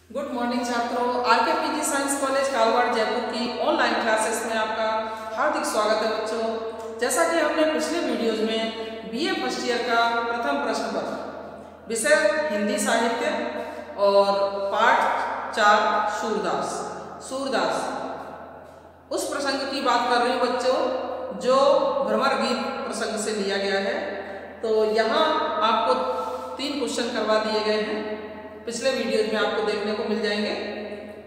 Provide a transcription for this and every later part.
Good morning छात्रों, RK PG science college Kalwar Jaipur की online classes में आपका हार्दिक स्वागत है बच्चों। जैसा कि हमने पिछले वीडियोज में बीए फर्स्ट ईयर का प्रथम प्रश्न पत्र विषय हिंदी साहित्य और पाठ 4 सूरदास उस प्रसंग की बात कर रही हूँ बच्चों जो भ्रमर गीत प्रसंग से लिया गया है। तो यहाँ आपको 3 क्वेश्चन करवा दिए गए हैं, पिछले वीडियोज में आपको देखने को मिल जाएंगे।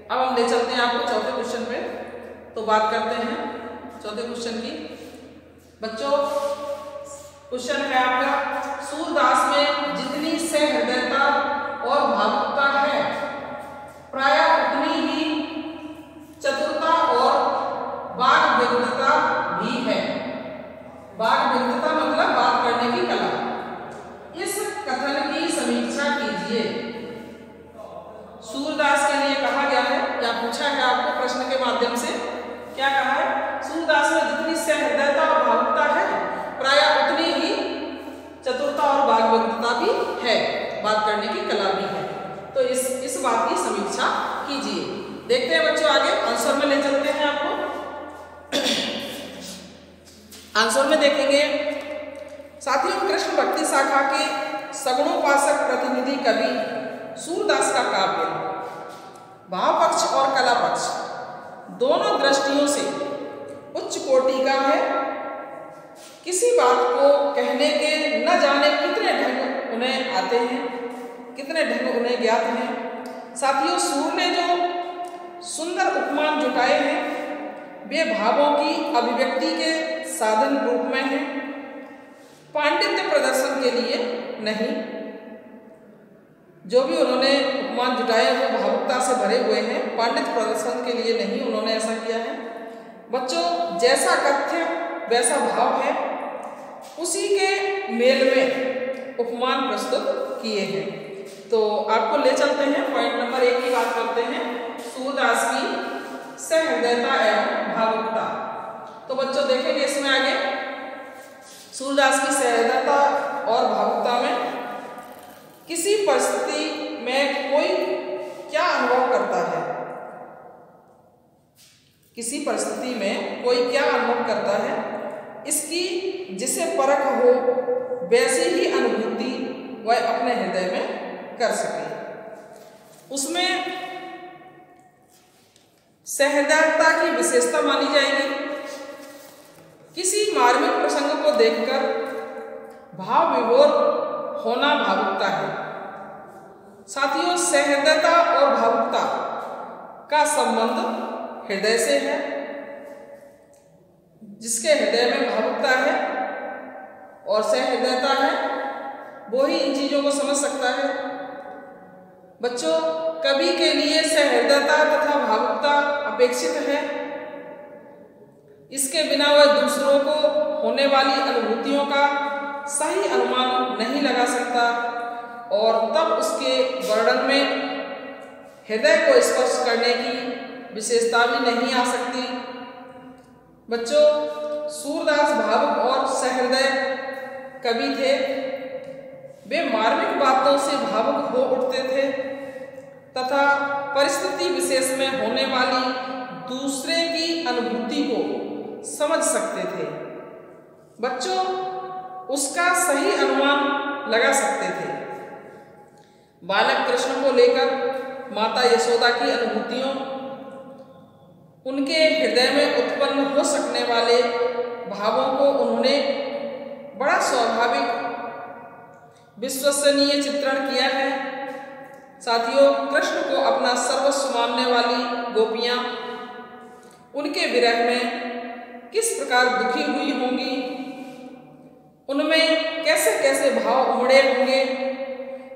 अब हम ले चलते हैं आपको चौथे क्वेश्चन पे। तो बात करते हैं चौथे क्वेश्चन की। बच्चों क्वेश्चन है आपका, सूरदास में जितनी सहृदयता और भावुकता है प्राय उतनी ही चतुरता और वाग्विदता भी है। वाग्विदता मतलब बात करने की कला। इस कथन की समीक्षा कीजिए। सूरदास के लिए कहा गया है या पूछा है आपको प्रश्न के माध्यम से, क्या कहा है? सूरदास में जितनी सहृदयता और भावुकता है प्राय उतनी ही चतुरता और वाग्विदता भी है, बात करने की कला भी है। तो इस बात की समीक्षा कीजिए। देखते हैं बच्चों आगे, आंसर में ले चलते हैं आपको। आंसर में देखेंगे साथियों, कृष्ण भक्ति शाखा के सगुणोपासक प्रतिनिधि कवि सूरदास का काव्य भाव पक्ष और कला पक्ष दोनों दृष्टियों से उच्च कोटि का है। किसी बात को कहने के न जाने कितने ढंग उन्हें आते हैं, कितने ढंग उन्हें ज्ञात हैं। साथियों, सूर ने जो सुंदर उपमान जुटाए हैं वे भावों की अभिव्यक्ति के साधन रूप में हैं, पांडित्य प्रदर्शन के लिए नहीं। जो भी उन्होंने उपमान जुटाए वो भावुकता से भरे हुए हैं, पांडित्य प्रदर्शन के लिए नहीं उन्होंने ऐसा किया है। बच्चों, जैसा कथ्य वैसा भाव है, उसी के मेल में उपमान प्रस्तुत किए हैं। तो आपको ले चलते हैं पॉइंट नंबर 1 की बात करते हैं, सूरदास की सहृदयता एवं भावुकता। तो बच्चों देखेंगे इसमें आगे सूरदास की सहृदयता और भावुकता में किसी परिस्थिति में कोई क्या अनुभव करता है, किसी परिस्थिति में कोई क्या अनुभव करता है, इसकी जिसे परख हो वैसी ही अनुभूति वह अपने हृदय में कर सके। उसमें सहृदयता की विशेषता मानी जाएगी। किसी मार्मिक प्रसंग को देखकर भाव विभोर होना भावुकता है। साथियों, सहृदयता और भावुकता का संबंध हृदय से है। जिसके हृदय में भावुकता है और सहृदयता है वो ही इन चीजों को समझ सकता है। बच्चों, कवि के लिए सहृदयता तथा भावुकता अपेक्षित है। इसके बिना वह दूसरों को होने वाली अनुभूतियों का सही अनुमान नहीं लगा सकता और तब उसके वर्णन में हृदय को स्पर्श करने की विशेषता भी नहीं आ सकती। बच्चों, सूरदास भावुक और सहृदय कवि थे। वे मार्मिक बातों से भावुक हो उठते थे तथा परिस्थिति विशेष में होने वाली दूसरे की अनुभूति को समझ सकते थे। बच्चों, उसका सही अनुमान लगा सकते थे। बालक कृष्ण को लेकर माता यशोदा की अनुभूतियों, उनके हृदय में उत्पन्न हो सकने वाले भावों को उन्होंने बड़ा स्वाभाविक विश्वसनीय चित्रण किया है। साथियों, कृष्ण को अपना सर्वस्व मानने वाली गोपियां उनके विरह में किस प्रकार दुखी हुई होंगी, उनमें कैसे कैसे भाव उमड़े होंगे,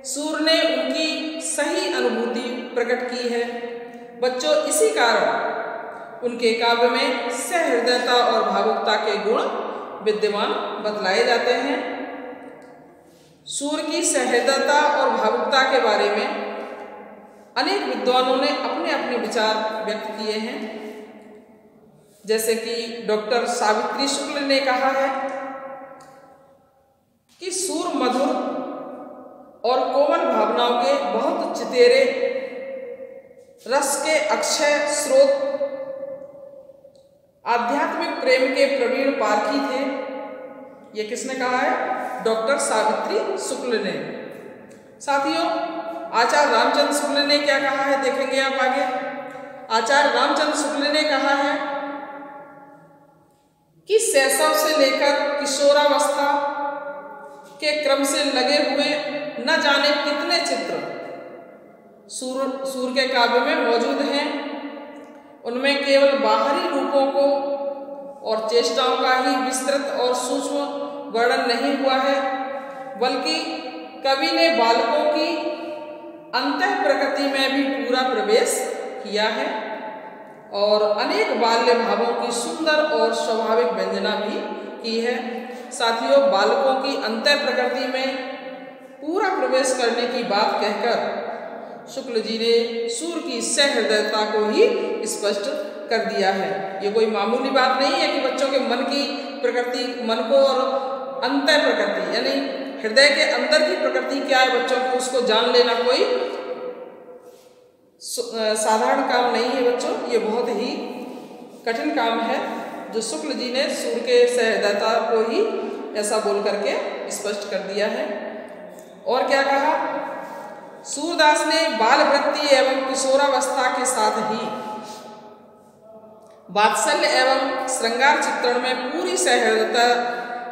सूर ने उनकी सही अनुभूति प्रकट की है। बच्चों, इसी कारण उनके काव्य में सहृदयता और भावुकता के गुण विद्यमान बतलाए जाते हैं। सूर की सहृदयता और भावुकता के बारे में अनेक विद्वानों ने अपने अपने विचार व्यक्त किए हैं। जैसे कि डॉक्टर सावित्री शुक्ल ने कहा है कि सूर मधुर और कोमल भावनाओं के बहुत चितेरे रस के अक्षय स्रोत, आध्यात्मिक प्रेम के प्रवीण पारखी थे। ये किसने कहा है? डॉक्टर सावित्री शुक्ल ने। साथियों, आचार्य रामचंद्र शुक्ल ने क्या कहा है देखेंगे आप आगे। आचार्य रामचंद्र शुक्ल ने कहा है कि शैशव से लेकर किशोरावस्था के क्रम से लगे हुए न जाने कितने चित्र सूर के काव्य में मौजूद हैं। उनमें केवल बाहरी रूपों को और चेष्टाओं का ही विस्तृत और सूक्ष्म वर्णन नहीं हुआ है, बल्कि कवि ने बालकों की अंतः प्रकृति में भी पूरा प्रवेश किया है और अनेक बाल्य भावों की सुंदर और स्वाभाविक व्यंजना भी की है। साथियों, बालकों की अंतः प्रकृति में पूरा प्रवेश करने की बात कहकर शुक्ल जी ने सूर की सहृदयता को ही स्पष्ट कर दिया है। ये कोई मामूली बात नहीं है कि बच्चों के मन की प्रकृति, मन को और अंतः प्रकृति यानी हृदय के अंदर की प्रकृति क्या है बच्चों की, उसको जान लेना कोई साधारण काम नहीं है बच्चों। ये बहुत ही कठिन काम है जो शुक्ल जी ने सूर के सहृदयता को ही ऐसा बोल करके स्पष्ट कर दिया है। और क्या कहा? सूरदास ने बाल वृत्ति एवं किशोरावस्था के साथ ही वात्सल्य एवं श्रृंगार चित्रण में पूरी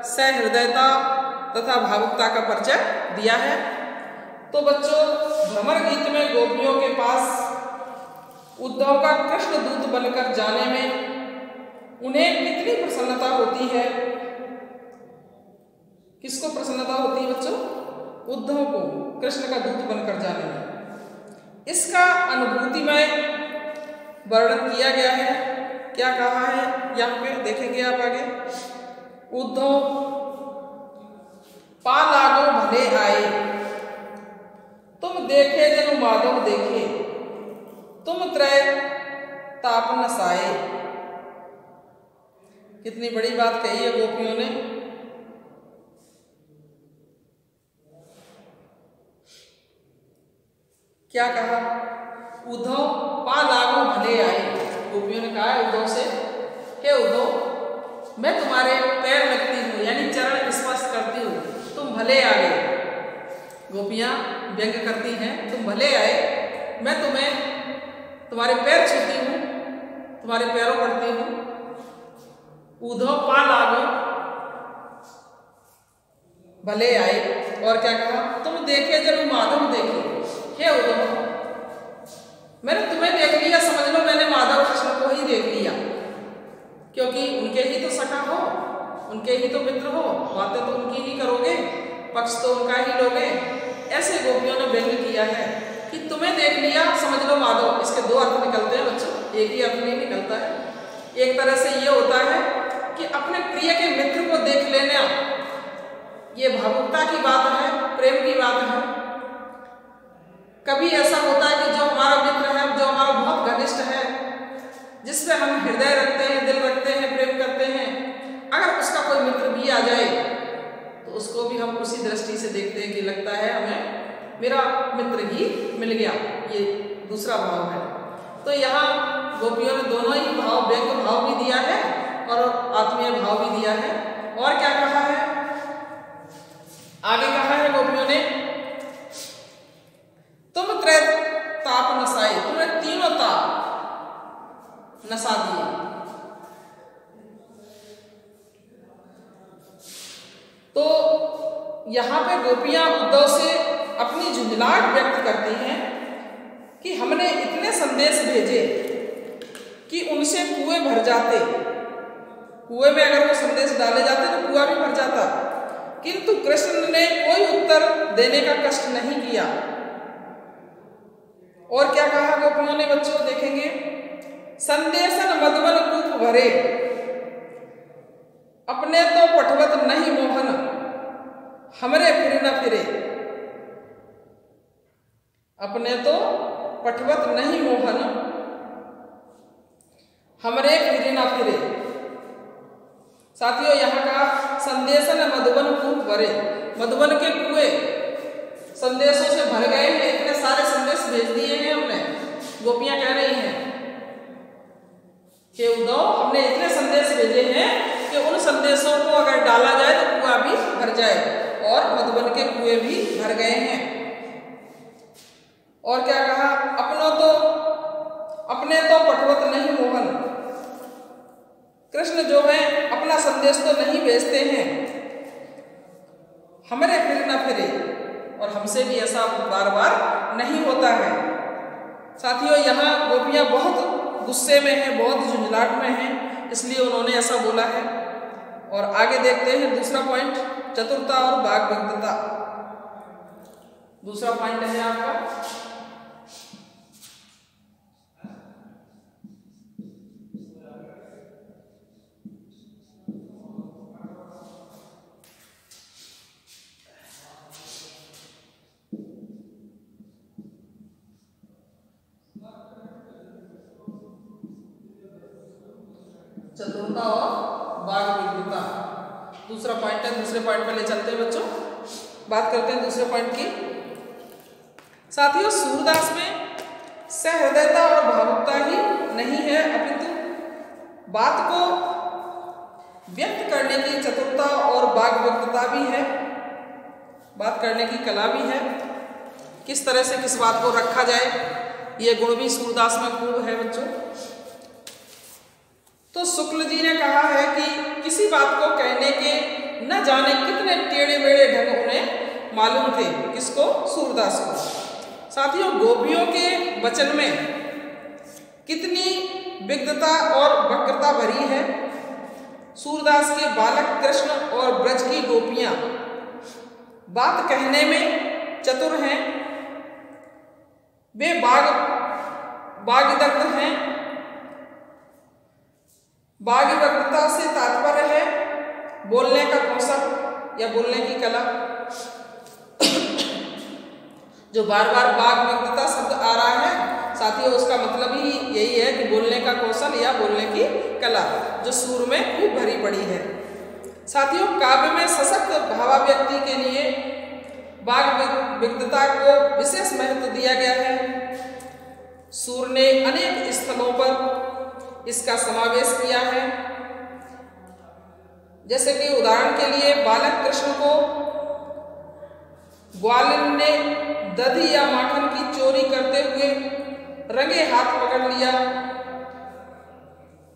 सहृदयता तथा भावुकता का परिचय दिया है। तो बच्चों, भ्रमर गीत में गोपियों के पास उद्धव का कृष्ण दूत बनकर जाने में उन्हें कितनी प्रसन्नता होती है। किसको प्रसन्नता होती है बच्चों? उद्धव को कृष्ण का दूत बनकर जाने में। इसका अनुभूतिमय वर्णन किया गया है। क्या कहा है यहाँ पे देखेंगे आप आगे। उद्धव पा लागो भले आए, तुम देखे जनु माधव देखे, तुम त्रय ताप न साए। कितनी बड़ी बात कही है गोपियों ने। क्या कहा? उद्धव पा लागो भले आए। गोपियों ने कहा है उद्धव से, हे उद्धव, मैं तुम्हारे पैर लगती हूँ यानी चरण स्पर्श करती हूँ, तुम भले आ गए। गोपियाँ व्यंग करती हैं, तुम भले आए, मैं तुम्हारे पैर छूती हूँ, तुम्हारे पैरों पड़ती हूँ। उद्धव पा लागो भले आए। और क्या कहा? तुम देखे जब माधव देखे। हे उद्धव, मैंने तुम्हें देख लिया, समझ लो मैंने माधव कृष्ण को ही देख लिया, क्योंकि उनके ही तो सखा हो, उनके ही तो मित्र हो, बातें तो उनकी ही करोगे, पक्ष तो उनका ही लोगे। ऐसे गोपियों ने व्यंग किया है कि तुम्हें देख लिया, समझ लो माधव। इसके दो अर्थ निकलते हैं बच्चों, एक ही अर्थ नहीं निकलता है। एक तरह से ये होता है कि अपने प्रिय के मित्र को देख लेना, ये भावुकता की बात है, प्रेम की बात है। कभी ऐसा होता है कि जो हमारा मित्र है, जो हमारा बहुत घनिष्ठ है, जिस पे हम हृदय रखते हैं, दिल रखते हैं, प्रेम करते हैं, अगर उसका कोई मित्र भी आ जाए तो उसको भी हम उसी दृष्टि से देखते हैं कि लगता है हमें मेरा मित्र ही मिल गया। ये दूसरा भाव है। तो यहाँ गोपियों ने दोनों ही भाव, व्यंग भाव भी दिया है और आत्मीय भाव भी दिया है। और क्या कहा है आगे? कहा है गोपियों ने, तुम त्रय ताप नसाए, तुमने तीनों ताप नसा दिए। तो यहाँ पे गोपियां उद्धव से अपनी झुंझलाहट व्यक्त करती हैं कि हमने इतने संदेश भेजे कि उनसे कुएं भर जाते, कुएं में अगर वो संदेश डाले जाते तो कुआं भी भर जाता, किंतु कृष्ण ने कोई उत्तर देने का कष्ट नहीं किया। और क्या कहा गोपियों ने बच्चों देखेंगे, संदेशन मधुबन कूप भरे, अपने तो पठवत नहीं मोहन, हमरे फिर न फिरे। अपने तो पठवत नहीं मोहन, हमरे फिर न फिरे। साथियों, यहाँ का संदेशन मधुबन कूप भरे, मधुबन के कुएं संदेशों से भर गए हैं, इतने सारे संदेश भेज दिए हैं हमने। गोपियां कह भेजे हैं कि उन संदेशों को अगर डाला जाए तो कुआं भी भर जाए, और मधुबन के कुएं भी भर गए हैं। और क्या कहा, अपने तो पटवत नहीं मोहन, कृष्ण जो है अपना संदेश तो नहीं भेजते हैं, हमारे फिर न फिरे, और हमसे भी ऐसा बार बार नहीं होता है। साथियों, यहाँ गोपियाँ बहुत गुस्से में हैं, बहुत झुंझलाहट में हैं, इसलिए उन्होंने ऐसा बोला है। और आगे देखते हैं दूसरा पॉइंट, चतुरता और वाग्विद्वता। दूसरा पॉइंट है आपका चतुरता और वाग्विद्वता। दूसरा पॉइंट है, दूसरे पॉइंट पे ले चलते हैं बच्चों, बात करते हैं दूसरे पॉइंट की। साथियों, सूरदास में सहृदयता और भावुकता ही नहीं है, अपितु बात को व्यक्त करने की चतुरता और वाग्विद्वता भी है, बात करने की कला भी है। किस तरह से किस बात को रखा जाए, ये गुण भी सूरदास में खूब है बच्चों। तो शुक्ल जी ने कहा है कि किसी बात को कहने के न जाने कितने टेढ़े मेढ़े ढंग उन्हें मालूम थे, किसको, सूरदास को। साथियों, गोपियों के वचन में कितनी विद्वता और वक्रता भरी है। सूरदास के बालक कृष्ण और ब्रज की गोपियां बात कहने में चतुर हैं, वे वाग्दग्ध हैं। वाग्वक्ता से तात्पर्य है बोलने का कौशल या बोलने की कला। जो बार बार वाग्वक्ता शब्द आ रहा है साथियों, उसका मतलब ही यही है कि बोलने का कौशल या बोलने की कला जो सुर में खूब भरी पड़ी है। साथियों, काव्य में सशक्त भावाव्यक्ति के लिए वाग्वक्ता को विशेष महत्व दिया गया है। सूर ने अनेक स्थलों पर इसका समावेश किया है। जैसे कि उदाहरण के लिए बालक कृष्ण को ग्वालिन ने दधी या माखन की चोरी करते हुए रंगे हाथ पकड़ लिया,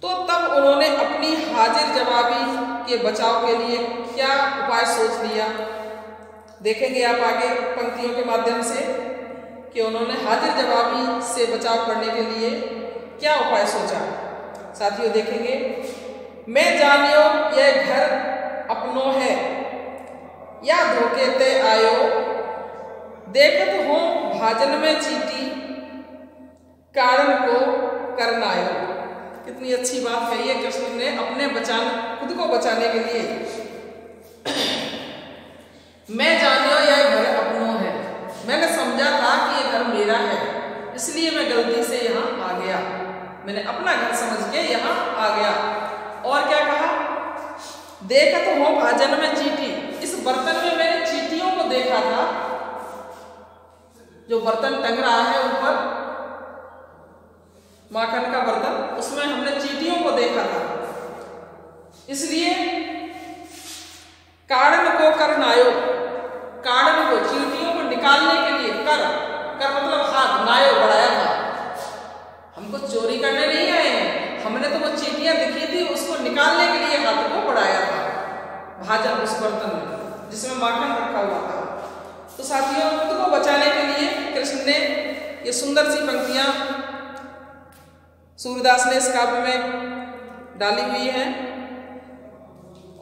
तो तब उन्होंने अपनी हाजिर जवाबी के बचाव के लिए क्या उपाय सोच लिया। देखेंगे आप आगे पंक्तियों के माध्यम से कि उन्होंने हाजिर जवाबी से बचाव करने के लिए क्या उपाय सोचा। साथियों, देखेंगे, मैं जानियो यह घर अपनो है, या धोखे ते आयो, देखत हो भाजन में चीटी, कारण को करना आयो। कितनी अच्छी बात कही है कृष्ण ने अपने खुद को बचाने के लिए। मैं जानियो यह घर अपनो है, मैंने समझा था कि यह घर मेरा है, इसलिए मैं गलती से यहाँ आ गया, मैंने अपना घर समझ के यहाँ आ गया। और क्या कहा, देखत हो भाजन में चीटी, इस बर्तन में मैंने चीटियों को देखा था। जो बर्तन टंग रहा है ऊपर, माखन का बर्तन, उसमें हमने चीटियों को देखा था, इसलिए कारण को करनायो, कारण को, चीटियों को निकालने के लिए, कर मतलब हाथ, नायो बढ़ाया था। हमको चोरी करने नहीं आए हैं, हमने तो वो चीटियां दिखी थी, उसको निकालने के लिए हाथ को बढ़ाया था भाजन, उस बर्तन में जिसमें माखन रखा हुआ था। तो साथियों, खुद को बचाने के लिए कृष्ण ने ये सुंदर सी पंक्तियां सूरदास ने इस काव्य में डाली हुई हैं।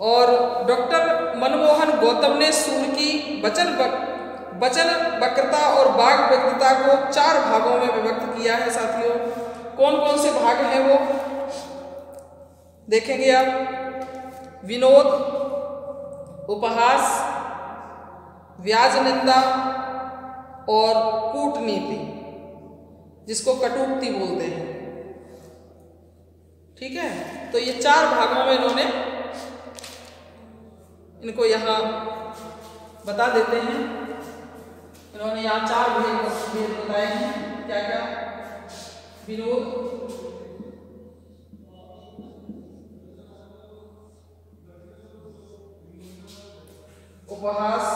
और डॉक्टर मनमोहन गौतम ने सूर की वचन वक्रता और वाग्वक्ता को 4 भागों में विभक्त किया है। साथियों, कौन कौन से भाग हैं वो देखेंगे आप। विनोद, उपहास, व्याज निंदा और कूटनीति, जिसको कटूक्ति बोलते हैं। ठीक है, तो ये 4 भागों में इन्होंने इनको यहाँ बता देते हैं। इन्होंने यहाँ 4 भेद बताए हैं। क्या क्या, विनोद, उपहास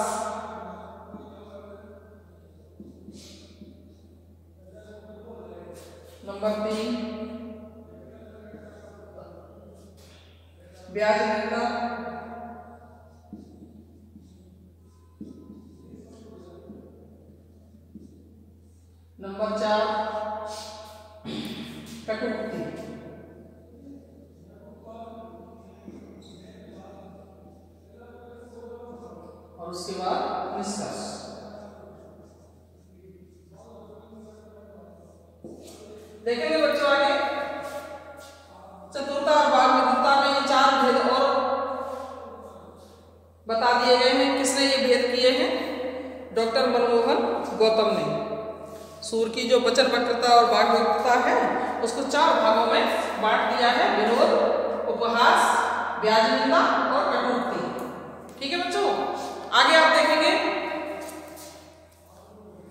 नंबर 3 ब्याज निंदा नंबर 4 कटुक्ति और उसके बाद निष्कर्ष। देखेंगे बच्चों आगे चतुरता और वाग्मित्रता में ये 4 भेद और बता दिए गए हैं। किसने ये भेद किए हैं? डॉक्टर मनमोहन गौतम ने। सूर की जो वचन वक्रता और वाग्मित्रता है उसको 4 भागों में बांट दिया है: विनोद, उपहास, ब्याज निंदा और कटुक्ति। ठीक है बच्चों, आगे आप देखेंगे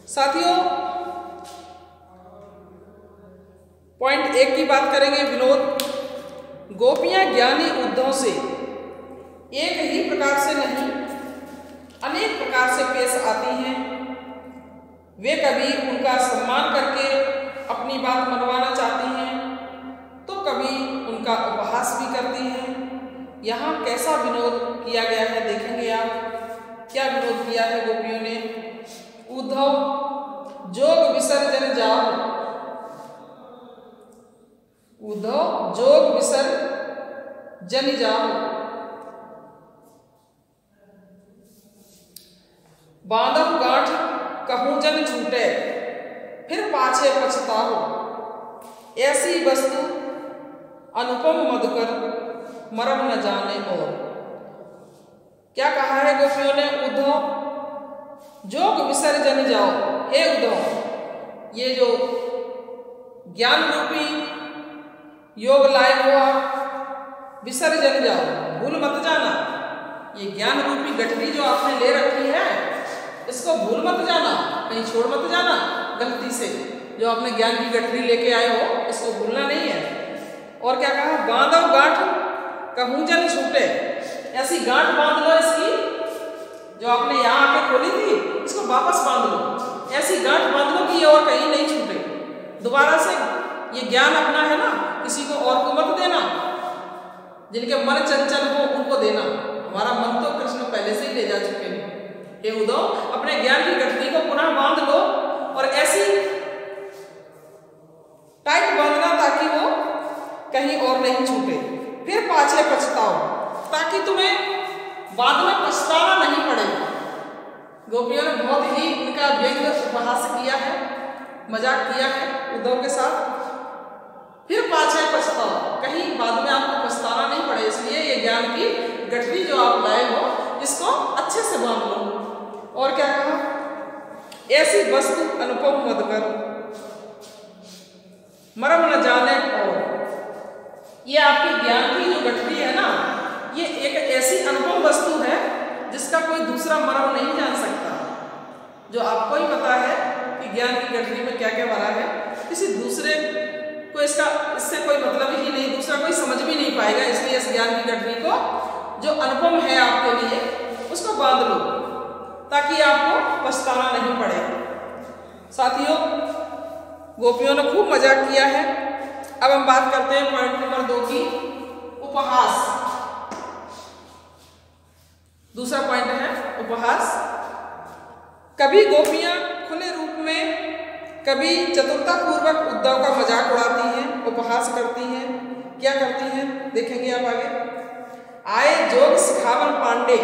साथियों। पॉइंट 1 की बात करेंगे, विनोद। गोपियां ज्ञानी उद्धव से एक ही प्रकार से नहीं अनेक प्रकार से पेश आती हैं। वे कभी उनका सम्मान करके अपनी बात मनवाना चाहती हैं तो कभी उनका उपहास भी करती हैं। यहाँ कैसा विनोद किया गया है देखेंगे आप। क्या विनोद किया है गोपियों ने? उद्धव जोग विसर्जन जाओ, उद्धव जोग विसर्जन जाओ, बांधव गांठ कहूं जन छूटे, फिर पाछे पछताओ, ऐसी वस्तु अनुपम मधुकर मरम न जाने। और क्या कहा है गोपियों ने? उद्धव जोग विसर्जन जाओ, हे उद्धव ये जो ज्ञान रूपी योग लाए हो आप, विसर्जन जाओ, भूल मत जाना। ये ज्ञान रूपी गठरी जो आपने ले रखी है इसको भूल मत जाना, कहीं छोड़ मत जाना गलती से। जो आपने ज्ञान की गठरी लेके आए हो इसको भूलना नहीं है। और क्या कहा? बांधव गांठ कहूं जन छूटे, ऐसी गांठ बांध लो इसकी जो आपने यहाँ आके खोली थी इसको वापस बांध लो। ऐसी गांठ बांध लो कि ये और कहीं नहीं छूटे। दोबारा से ये ज्ञान अपना है ना, किसी को और को मत देना। जिनके मन चंचल हो उनको देना। हमारा मन तो कृष्ण पहले से ही ले जा चुके हैं। हे उद्धव अपने ज्ञान की गठरी को पुनः बांध लो और ऐसी टाइट बांधना ताकि वो कहीं और नहीं छूटे। फिर पाछे पछताओ, ताकि तुम्हें बाद में पछताना नहीं पड़े। गोपियों ने बहुत ही उनका व्यंग उपहास किया है, मजाक किया है उद्धव के साथ। फिर पाछे पछताओ, कहीं बाद में आपको पछताना नहीं पड़े, इसलिए ये ज्ञान की गठरी जो आप लाए हो इसको अच्छे से बांध लो। और क्या कहा? ऐसी वस्तु अनुपम मधुकर मरम न जाने। और ये आपकी ज्ञान की जो गठरी है ना, ये एक ऐसी अनुपम वस्तु है जिसका कोई दूसरा मरम नहीं जान सकता। जो आपको ही पता है कि ज्ञान की गठरी में क्या क्या भरा है, किसी दूसरे को इससे कोई मतलब ही नहीं, दूसरा कोई समझ भी नहीं पाएगा। इसलिए इस ज्ञान की गठरी को जो अनुपम है आपके लिए उसको बांध लो ताकि आपको पछताना नहीं पड़े। साथियों गोपियों ने खूब मजाक किया है। अब हम बात करते हैं पॉइंट नंबर 2 की, उपहास। दूसरा पॉइंट है उपहास। कभी गोपियां खुले रूप में, कभी चतुरता पूर्वक उद्धव का मजाक उड़ाती हैं, उपहास करती हैं। क्या करती हैं देखेंगे आप आगे। आए जोग सिखावन पांडे,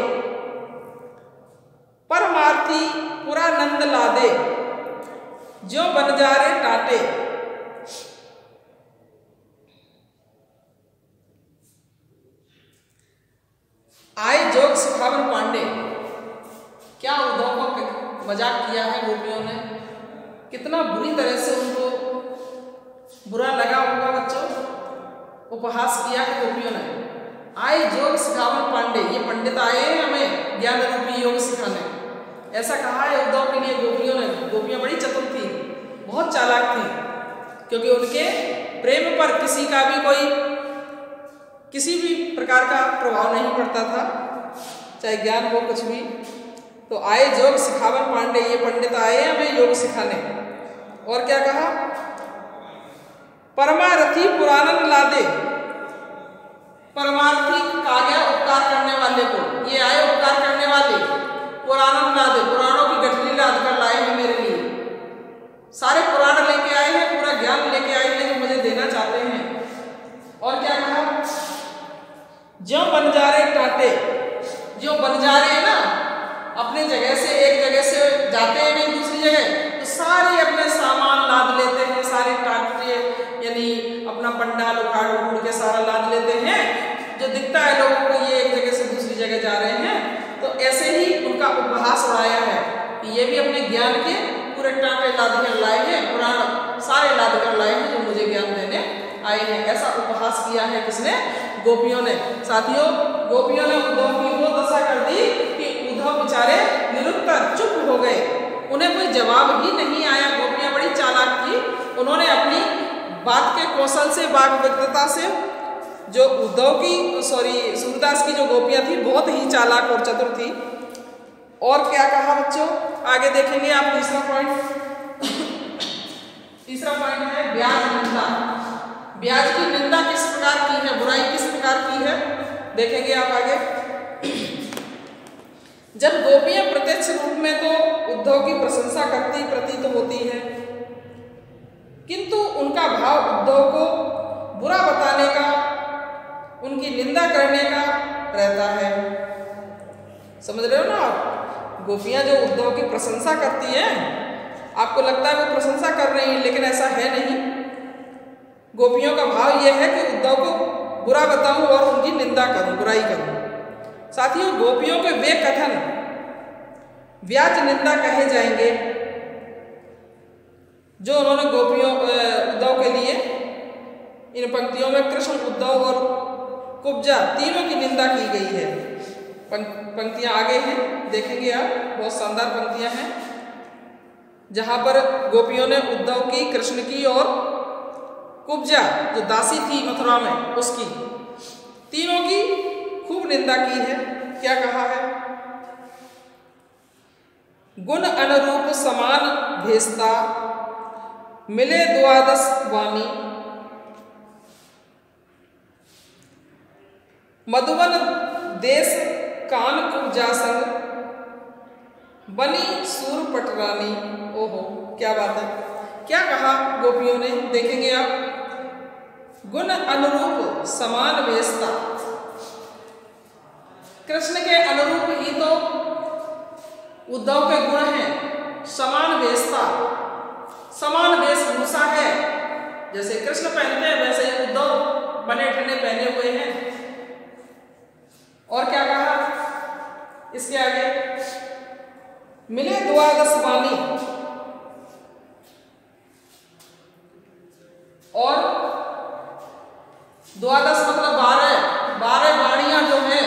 परमार्थी पुरानंद लादे, जो बनजारे टाटे। आए जोग सिखावन पांडे, क्या उद्धव को मजाक किया है गोपियों ने। कितना बुरी तरह से उनको बुरा लगा होगा बच्चों। उपहास किया है गोपियों ने। आए योग सिखावन पांडे, ये पंडित आए हैं हमें ज्ञान रूपी योग सिखाने, ऐसा कहा है उद्धव के लिए गोपियों ने। गोपियां बड़ी चतुर थी, बहुत चालाक थी, क्योंकि उनके प्रेम पर किसी भी प्रकार का प्रभाव नहीं पड़ता था, चाहे ज्ञान हो कुछ भी। तो आए जोग सिखावन पांडे, ये पंडित आए हमें योग सिखाने। और क्या कहा, परमारथी पुराणन लादे, परमार्थी कहा गया उपकार करने वाले को, ये आए उपकार करने वाले, पुराणन लादे, पुराणों की गठरी लाद कर लाए हैं मेरे लिए, सारे पुराण लेके आए हैं, पूरा ज्ञान लेके आए हैं जो मुझे देना चाहते हैं। और क्या कहा, जो बंजारे टाटे, जो बंजारे ना अपने जगह से एक जगह से जाते हैं नहीं दूसरी जगह, तो सारे अपने सामान लाद लेते हैं, सारे टाटे यानी अपना पंडाल उखाड़ उड़ के सारा लाद लेते हैं, जो दिखता है लोगों को ये एक जगह से दूसरी जगह जा रहे हैं। तो ऐसे ही उनका उपहास उड़ाया है कि ये भी अपने ज्ञान के पूरे टाटे लाद कर लाए हैं, पुराण सारे लाद कर लाए हैं जो मुझे ज्ञान देने आए हैं। ऐसा उपहास किया है किसने, गोपियों ने। साथियों, गोपियों ने उद्धव की वो दशा कर दी कि उद्धव बेचारे निरुत्तर चुप हो गए, उन्हें कोई जवाब ही नहीं आया। गोपियां बड़ी चालाक थी, उन्होंने अपनी बात के कौशल से, वाग्वक्रता से, जो उद्धव की सूरदास की जो गोपियां थी बहुत ही चालाक और चतुर थी। और क्या कहा बच्चों, आगे देखेंगे आप तीसरा पॉइंट। तीसरा पॉइंट है ब्याज निंदा। ब्याज की निंदा किस प्रकार की है, बुराई किस प्रकार की है, देखेंगे आप आगे। जब गोपियां प्रत्यक्ष रूप में तो उद्धव की प्रशंसा करती प्रतीत होती है, किंतु उनका भाव उद्धव को बुरा बताने का, उनकी निंदा करने का रहता है। समझ रहे हो ना आप, गोपियां जो उद्धव की प्रशंसा करती हैं, आपको लगता है वो प्रशंसा कर रही हैं, लेकिन ऐसा है नहीं। गोपियों का भाव यह है कि उद्धव को बुरा बताऊं और उनकी निंदा करूं, बुराई करूं। साथियों, गोपियों के वे कथन व्याज निंदा कहे जाएंगे जो उन्होंने गोपियों उद्धव के लिए इन पंक्तियों में कृष्ण, उद्धव और कुब्जा तीनों की निंदा की गई है। पंक्तियां आगे हैं, देखेंगे आप, बहुत शानदार पंक्तियां हैं जहां पर गोपियों ने उद्धव की, कृष्ण की और कुब्जा जो दासी थी मथुरा में उसकी, तीनों की खूब निंदा की है। क्या कहा है, गुण अनुरूप समान भेजता, मिले द्वादश वाणी, मधुवन देश कान कुब्जा संग, बनी सूर पटरानी। ओहो, क्या बात है, क्या कहा गोपियों ने, देखेंगे आप। गुण अनुरूप समान भेजता, कृष्ण के अनुरूप ही तो उद्धव के गुण हैं। समान भेजता, समान वेशभूषा है, जैसे कृष्ण पहनते हैं वैसे ही उद्धव बने ठने पहने हुए हैं। और क्या कहा इसके आगे, मिले द्वादश वाणी, और द्वादश मतलब 12 वाणियां जो हैं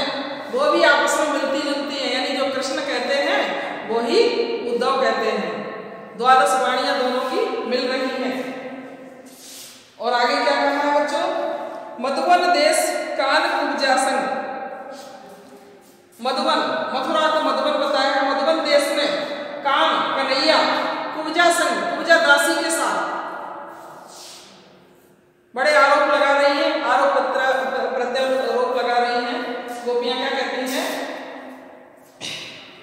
वो भी आपस में मिलती जुलती हैं, यानी जो कृष्ण कहते हैं वो ही उद्धव कहते हैं। द्वादश वाणियां दोनों की मिल रही हैं। और आगे क्या कहा है बच्चों, मधुवन देश कान कुब्जा संग, मधुवन मथुरा को मधुवन बताया, मधुवन देश में कान कन्हैया कुब्जा संग, कुब्जा दासी के साथ बड़े आरोप लगा रही है, आरोप प्रत्यारोप लगा रही हैं। गोपियां क्या कहती हैं,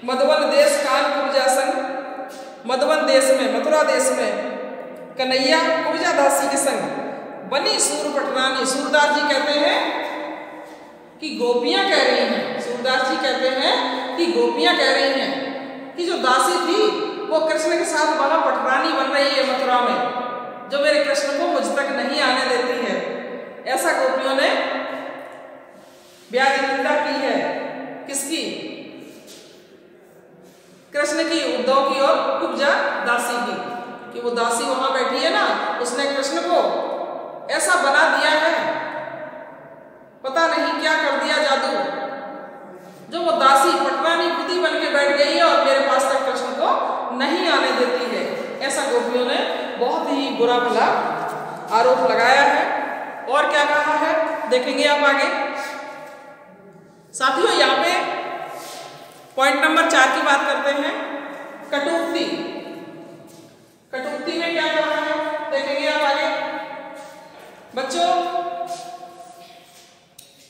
मधुवन देश कान कुब्जा संग, मधुवन देश में, मथुरा देश में कन्हैया कुब्जा दासी के संग, बनी सूर पटरानी। सूरदास जी कहते हैं कि गोपियां कह रही हैं, सूरदास जी कहते हैं कि गोपियां कह रही हैं कि जो दासी थी वो कृष्ण के साथ वहां पटरानी बन रही है मथुरा में, जो मेरे कृष्ण को मुझ तक नहीं आने देती है। ऐसा गोपियों ने ब्याज निंदा की है, किसकी, कृष्ण की, उद्धव की और कुब्जा दासी की, कि वो दासी वहां बैठी है ना, उसने कृष्ण को ऐसा बना दिया है, पता नहीं क्या कर दिया जादू, जो वो दासी पटरानी खुद ही बन के बैठ गई है और मेरे पास तक कृष्ण को नहीं आने देती है। ऐसा गोपियों ने बहुत ही बुरा भला आरोप लगाया है। और क्या कहा है, देखेंगे आप आगे। साथियों, यहाँ पे पॉइंट नंबर 4 की बात करते हैं, कटुक्ति। कटुक्ति में क्या कहा है देखेंगे आप आगे। बच्चों,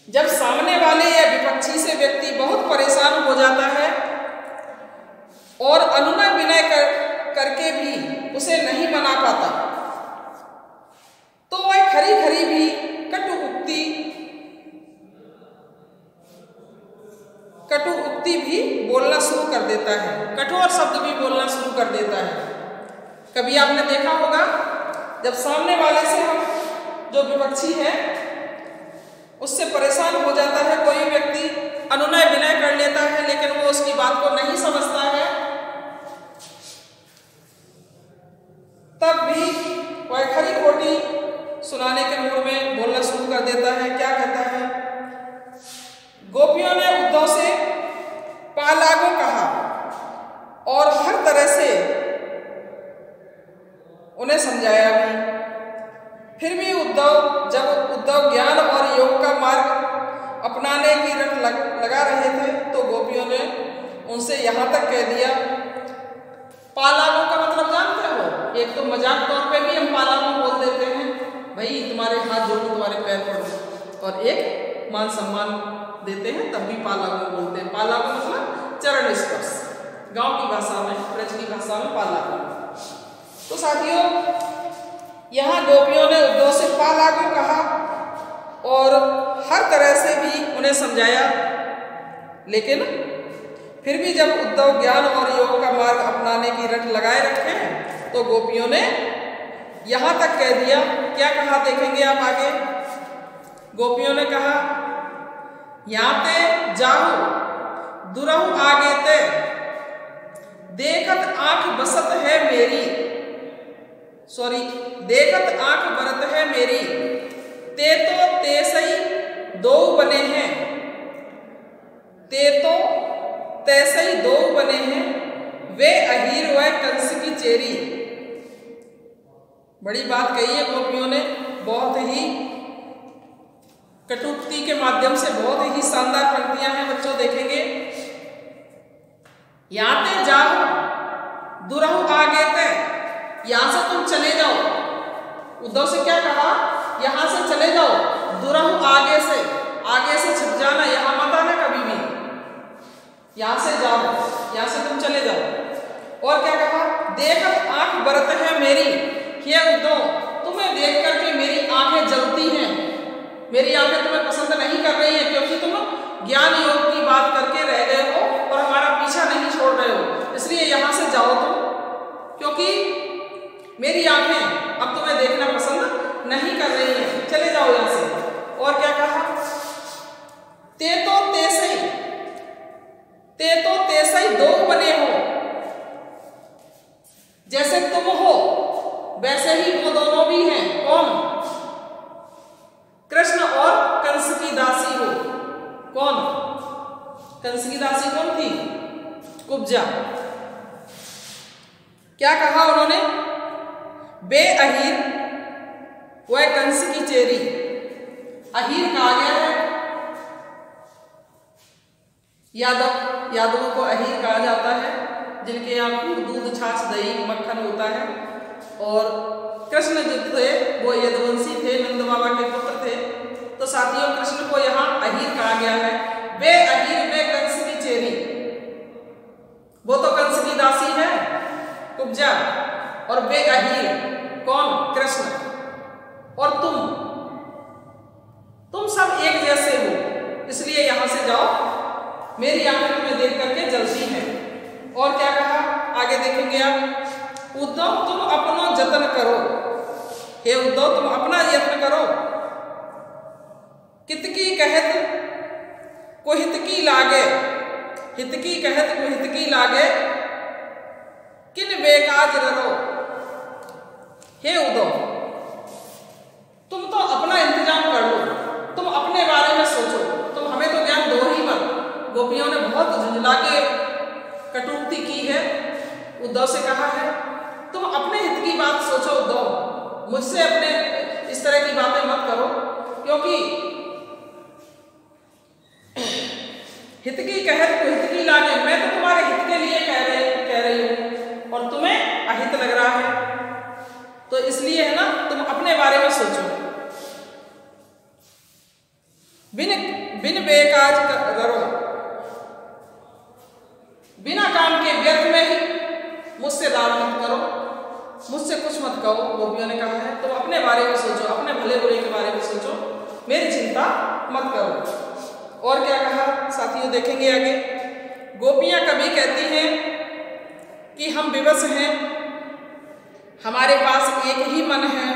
जब सामने वाले या विपक्षी से व्यक्ति बहुत परेशान हो जाता है और अनुनय विनय करके भी उसे नहीं मना पाता, तो वह खरी खरी भी कटु उक्ति भी बोलना शुरू कर देता है, कठोर शब्द भी बोलना शुरू कर देता है। कभी आपने देखा होगा, जब सामने वाले से हम जो विपक्षी है उससे परेशान हो जाता है कोई व्यक्ति, अनुनय विनय कर लेता है लेकिन वो उसकी बात को नहीं समझता है, तब भी वह खरी खोटी सुनाने के मूड में बोलना शुरू कर देता है। क्या कहता है, गोपियों ने उद्धव से पालागो कहा और हर तरह से उन्हें समझाया भी, फिर भी जब उद्धव ज्ञान और योग का मार्ग अपनाने की रट लगा रहे थे तो गोपियों ने उनसे यहाँ तक कह दिया। पालागो का मतलब जानते हो, एक तो मजाक तौर पे भी हम पालागो बोल देते हैं, भाई तुम्हारे हाथ जोड़ो तुम्हारे पैर पड़ो, और एक मान सम्मान देते हैं तब भी पालागो बोलते हैं। पालागो मतलब चरण स्पर्श, गांव की भाषा में, ब्रज की भाषा में पालागो। तो साथियों, यहाँ गोपियों ने उद्धव से पालागो कहा और हर तरह से भी उन्हें समझाया, लेकिन फिर भी जब उद्धव ज्ञान और योग का मार्ग अपनाने की रट लगाए रखे तो गोपियों ने यहाँ तक कह दिया। क्या कहा देखेंगे आप आगे। गोपियों ने कहा, याते जाहु दुरहु आगे ते, देखत आंख बसत है मेरी, देखत आंख बरत है मेरी, ते तो तेसई दो बने हैं, ते तो तैसई दो बने हैं, वे अहीर व कंस की चेरी। बड़ी बात कही है गोपियों ने, बहुत ही कटुक्ति के माध्यम से बहुत ही शानदार पंक्तियां हैं बच्चों, देखेंगे। याते जाओ दुरहु आगे ते, यहां से तुम चले जाओ। उद्धव से क्या कहा, यहां से चले जाओ, दुरहु आगे से छिप जाना, यहां मत आना कभी भी, यहां से जाओ, यहां से तुम चले जाओ। और क्या कहा, देखत आंख बरत है मेरी, हे उद्धव तुम्हें देख करके मेरी आंखें जलती हैं, मेरी आंखें तुम्हें पसंद नहीं कर रही हैं, क्योंकि तुम ज्ञान योग की बात करके रह गए हो और हमारा पीछा नहीं छोड़ रहे हो, इसलिए यहां से जाओ तुम, क्योंकि मेरी आंखें अब तुम्हें देखना पसंद नहीं कर रही हैं, चले जाओ यहां से। और क्या कहा, ते तो तेसई दो बने हो, जैसे तुम हो वैसे ही वो दोनों भी हैं। कौन, कृष्ण और कंस की दासी हो। कौन, कंस की दासी कौन थी, कुब्जा। क्या कहा उन्होंने, बे अहीर वह कंस की चेरी। अहीर कहा गया है, यादवों को अहीर कहा जाता है, जिनके यहाँ दूध छाछ दही मक्खन होता है। और कृष्ण जो थे वो यदुवंशी थे, नंद बाबा के पुत्र थे। तो साथियों, कृष्ण को यहाँ अहीर कहा गया है। वे अहीर वे कंस की चेरी, वो तो कंस की दासी है कुब्जा, और वे अहीर कौन, कृष्ण। और तुम सब एक जैसे हो, इसलिए यहां से जाओ, मेरी आंखें तुम्हें देख करके जलती हैं। और क्या कहा आगे देखेंगे आप, उद्धव तुम अपना जतन करो, हे उद्धव तुम अपना यत्न करो, कितकी कहत को हितकी लागे, हितकी कहत को हितकी लागे, किन बेकाज रहो। हे उद्धव तुम तो अपना इंतजाम कर लो, तुम अपने बारे में सोचो, तुम हमें तो ज्ञान दो ही मत। गोपियों ने बहुत झुंझला के कटुक्ति की है, उद्धव से कहा है तुम अपने हित की बात सोचो उद्धव, मुझसे अपने इस तरह की बातें मत करो, क्योंकि हित की कहत को हित की लागे, मैं खाओ, गोपियों ने कहा है, तुम अपने बारे में सोचो, अपने भले बुरे के बारे में सोचो, मेरी चिंता मत करो। और क्या कहा साथियों, देखेंगे आगे। गोपियां कभी कहती हैं कि हम विवश हैं, हमारे पास एक ही मन है,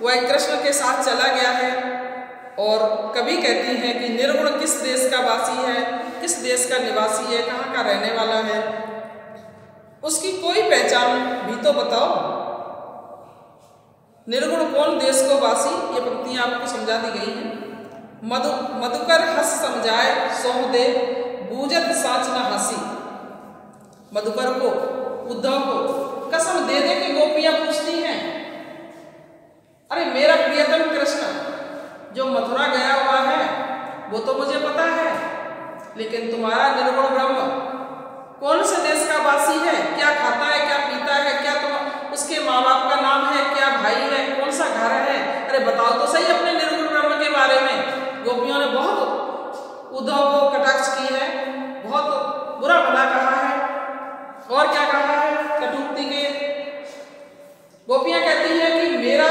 वह कृष्ण के साथ चला गया है। और कभी कहती हैं कि निर्गुण किस देश का वासी है, किस देश का निवासी है, कहाँ का रहने वाला है, उसकी कोई पहचान भी तो बताओ। निर्गुण कौन देश को वासी, ये पंक्तियां आपको समझा दी गई हैं। मधुकर हंस समझाए सोह दे, बूझत साच न हंसी। मधुकर को, उद्धव को कसम दे दे के गोपियां पूछती हैं, अरे मेरा प्रियतम कृष्ण जो मथुरा गया हुआ है वो तो मुझे पता है, लेकिन तुम्हारा निर्गुण ब्रह्म कौन से देश का वासी है, क्या खाता है, क्या पीता है, क्या तुम उसके माँ बाप का नाम है, क्या भाई है, कौन सा घर है, अरे बताओ तो सही अपने निर्गुण ब्रह्म के बारे में। गोपियों ने बहुत उद्धव को कटाक्ष की है, बहुत बुरा भला कहा है। और क्या कहा है कटुक्ति के। गोपियां कहती हैं कि मेरा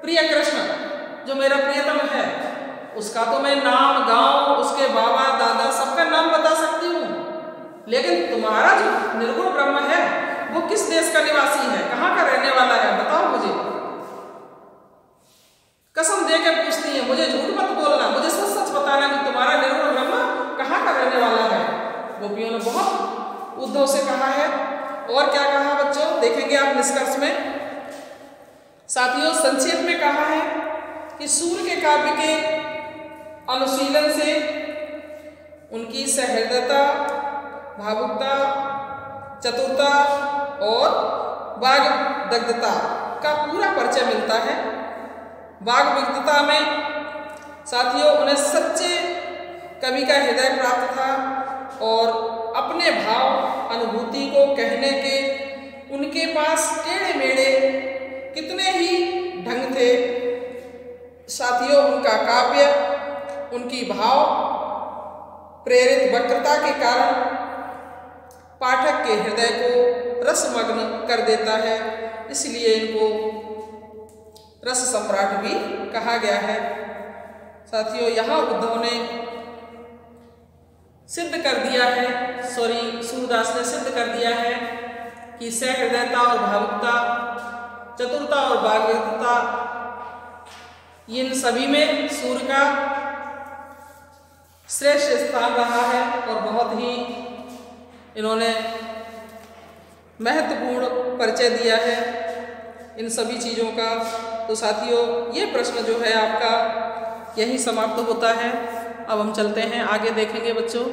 प्रिय कृष्ण जो मेरा प्रियतम है, उसका तो मैं नाम, गांव, उसके बाबा दादा सबका नाम बता सकती हूँ, लेकिन तुम्हारा जो निर्गुण ब्रह्म है वो किस देश का निवासी है, कहाँ का रहने वाला है, बताओ मुझे। कसम दे के पूछती है, मुझे झूठ मत बोलना, मुझे सच सच बताना कि तुम्हारा निर्गुण ब्रह्म कहाँ का रहने वाला है। गोपियों ने बहुत उद्धव से कहा है। और क्या कहा बच्चों, देखेंगे आप निष्कर्ष में। साथियों संक्षेप में कहा है कि सूर्य के काव्य के अनुशीलन से उनकी सहृदयता, भावुकता, चतुरता और वाग्दग्धता का पूरा परिचय मिलता है। वाग्दग्धता में साथियों उन्हें सच्चे कवि का हृदय प्राप्त था और अपने भाव अनुभूति को कहने के उनके पास टेढ़े मेढ़े कितने ही ढंग थे। साथियों उनका काव्य उनकी भाव प्रेरित वक्रता के कारण पाठक के हृदय को रसमग्न कर देता है, इसलिए इनको रस सम्राट भी कहा गया है। साथियों यहाँ उद्धव ने सिद्ध कर दिया है, सूरदास ने सिद्ध कर दिया है कि सहृदयता और भावुकता, चतुरता और वाग्दग्धता, इन सभी में सूर्य का श्रेष्ठ स्थान रहा है और बहुत ही इन्होंने महत्वपूर्ण परिचय दिया है इन सभी चीज़ों का। तो साथियों ये प्रश्न जो है आपका यही समाप्त होता है। अब हम चलते हैं आगे, देखेंगे बच्चों।